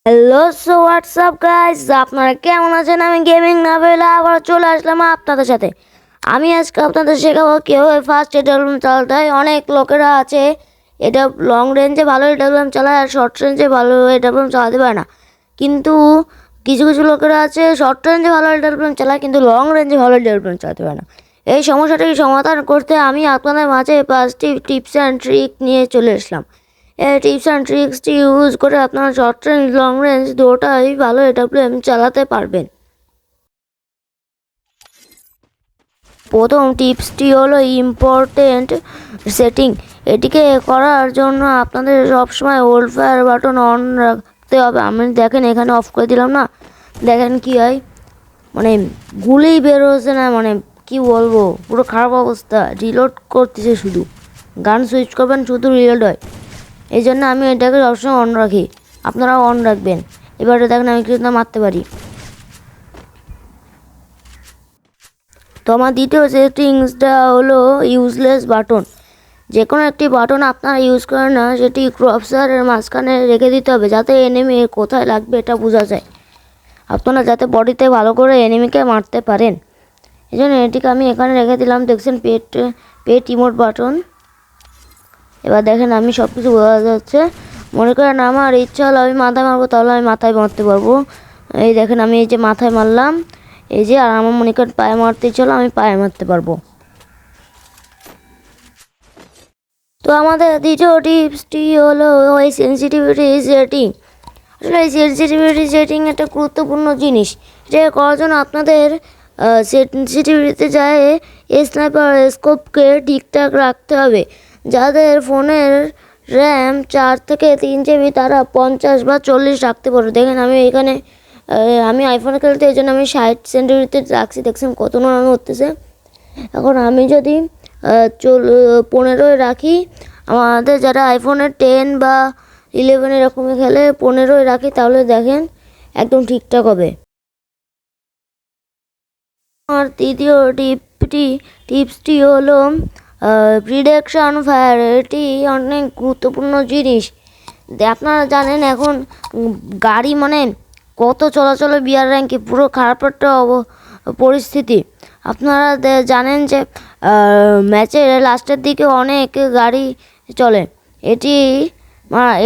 Hello, so WhatsApp guys, আপনারা কেমন আছেন? আমি গেমিং না পেলে আবার চলে আসলাম আপনাদের সাথে। আমি আজকে আপনাদের শেখাবো কীভাবে ফার্স্ট এডাব্লিউএম চালাতে হয়। অনেক লোকেরা আছে এটা লং রেঞ্জে ভালো এডাব্লিউএম চালায় আর শর্ট রেঞ্জে ভালো এডাব্লিউএম চালাতে পারে না। কিন্তু কিছু কিছু লোকেরা আছে শর্ট রেঞ্জে ভালো এডাব্লিউএম চালায় কিন্তু লং রেঞ্জে ভালো এডাব্লিউএম চালাতে পারে না। এই সমস্যাটাকে সমাধান করতে আমি আপনাদের মাঝে 5টি টিপস অ্যান্ড ট্রিক নিয়ে চলে আসলাম। এই টিপস অ্যান্ড ট্রিক্সটি ইউজ করে আপনারা শর্ট রেঞ্জ লং রেঞ্জ দুটোই ভালো এডাব্লিউএম চালাতে পারবেন। প্রথম টিপসটি হলো ইম্পর্টেন্ট সেটিং। এটিকে করার জন্য আপনাদের সবসময় ওল্ড ফায়ার বাটন অন রাখতে হবে। আমি দেখেন এখানে অফ করে দিলাম না, দেখেন কি হয়, মানে গুলি বের হচ্ছে না, মানে কি বলবো, পুরো খারাপ অবস্থা। রিলোড করতেছে, শুধু গান সুইচ করবেন শুধু রিলোড হয়। এই জন্য আমি এটাকে সবসময় অন রাখি, আপনারাও অন রাখবেন। এবারে দেখেন আমি কিন্তু মারতে পারি। তো আমার দ্বিতীয় সেটিংসটা হলো ইউজলেস বাটন। যে কোনো একটি বাটন আপনারা ইউজ করেন না, সেটি ক্রপসারের মাঝখানে রেখে দিতে হবে যাতে এনিমি কোথায় লাগবে এটা বোঝা যায়, আপনারা যাতে বডিতে ভালো করে এনিমিকে মারতে পারেন। এই জন্য এটিকে আমি এখানে রেখে দিলাম। দেখছেন পেট ইমোট বাটন। এবার দেখেন আমি সব কিছু বোঝা যাচ্ছে। মনে করেন আমার ইচ্ছা হলো আমি মাথায় মারবো, তাহলে আমি মাথায় মারতে পারবো। এই দেখেন আমি এই যে মাথায় মারলাম, এই যে, আর আমার মনে করেন পায়ে মারতে ইচ্ছা হলো আমি পায়ে মারতে পারবো। তো আমাদের দ্বিতীয় টিপসটি হলো ওই সেন্সিটিভিটি সেটিং। আসলে এই সেন্সিটিভিটি সেটিং একটা গুরুত্বপূর্ণ জিনিস। এটা করার জন্য আপনাদের সেন্সিটিভিটিতে যায় স্নাইপার স্কোপকে ঠিকঠাক রাখতে হবে। যাদের ফোনের র্যাম 4 থেকে 3 GB তারা 50 বা 40 রাখতে পারবে। দেখেন আমি এখানে আমি আইফোনে খেলতে, এই জন্য আমি 60 সেন্টিমিটার রাখছি। দেখছেন কত নরম হতেছে। এখন আমি যদি 15 রাখি, আমাদের যারা আইফোনের 10 বা 11 এরকমই খেলে 15 রাখি, তাহলে দেখেন একদম ঠিকঠাক হবে। আর তৃতীয় টিপসটি হলো প্রিডিকশন ফায়ার। এটি অনেক গুরুত্বপূর্ণ জিনিস। আপনারা জানেন এখন গাড়ি মানে কত চলাচলে বিয়ার র্যাঙ্কে, পুরো খারাপ একটা পরিস্থিতি। আপনারা জানেন যে ম্যাচের লাস্টের দিকে অনেক গাড়ি চলে।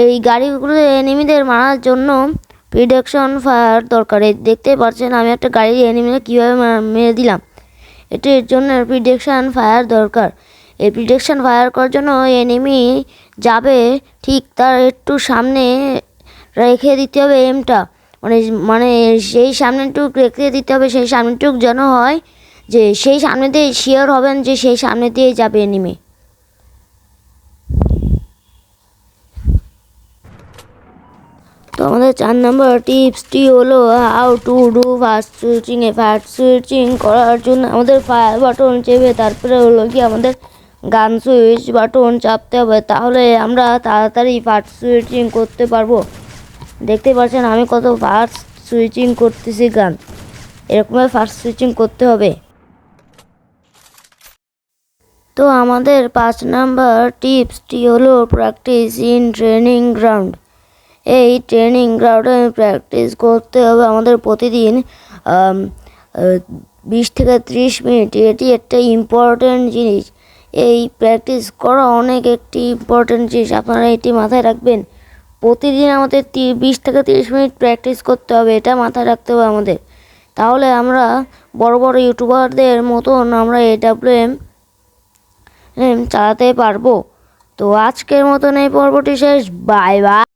এই গাড়িগুলো এনিমিদের মারার জন্য প্রিডিকশন ফায়ার দরকার। দেখতে পাচ্ছেন আমি একটা গাড়ি এনিমিকে কীভাবে মেরে দিলাম। এটির জন্য প্রিডিকশন ফায়ার দরকার। এই প্রিডিকশন ফায়ার করার জন্য এনিমি যাবে ঠিক তার একটু সামনে রেখে দিতে হবে এমটা, মানে মানে সেই সামনেটুক রেখে দিতে হবে। সেই সামনেটুক যেন হয় যে সেই সামনে দিয়ে শিওর হবেন যে সেই সামনে দিয়ে যাবে এনিমি। তো আমাদের 4 নম্বর টিপসটি হলো how to do fast switching. Fast switching করার জন্য আমাদের ফায়ার বাটন চেপে তারপরে হলো কি আমাদের গান সুইচ বাটন চাপতে হবে, তাহলে আমরা তাড়াতাড়ি ফাস্ট সুইচিং করতে পারবো। দেখতে পাচ্ছেন আমি কত ফাস্ট সুইচিং করতেছি গান, এরকমভাবে ফাস্ট সুইচিং করতে হবে। তো আমাদের 5 নম্বর টিপসটি হলো প্র্যাকটিস ইন ট্রেনিং গ্রাউন্ড। এই ট্রেনিং গ্রাউন্ডে প্র্যাকটিস করতে হবে আমাদের প্রতিদিন 20 থেকে 30 মিনিট। এটি একটা ইম্পর্ট্যান্ট জিনিস। এই প্র্যাকটিস করা অনেক একটি ইম্পর্ট্যান্ট জিনিস, আপনারা এটি মাথায় রাখবেন। প্রতিদিন আমাদের 20 থেকে 30 মিনিট প্র্যাকটিস করতে হবে, এটা মাথায় রাখতে হবে আমাদের। তাহলে আমরা বড় বড় ইউটিউবারদের মতন আমরা এডাব্লিউএম চালাতে পারবো। তো আজকের মতন এই পর্বটি শেষ। Bye bye.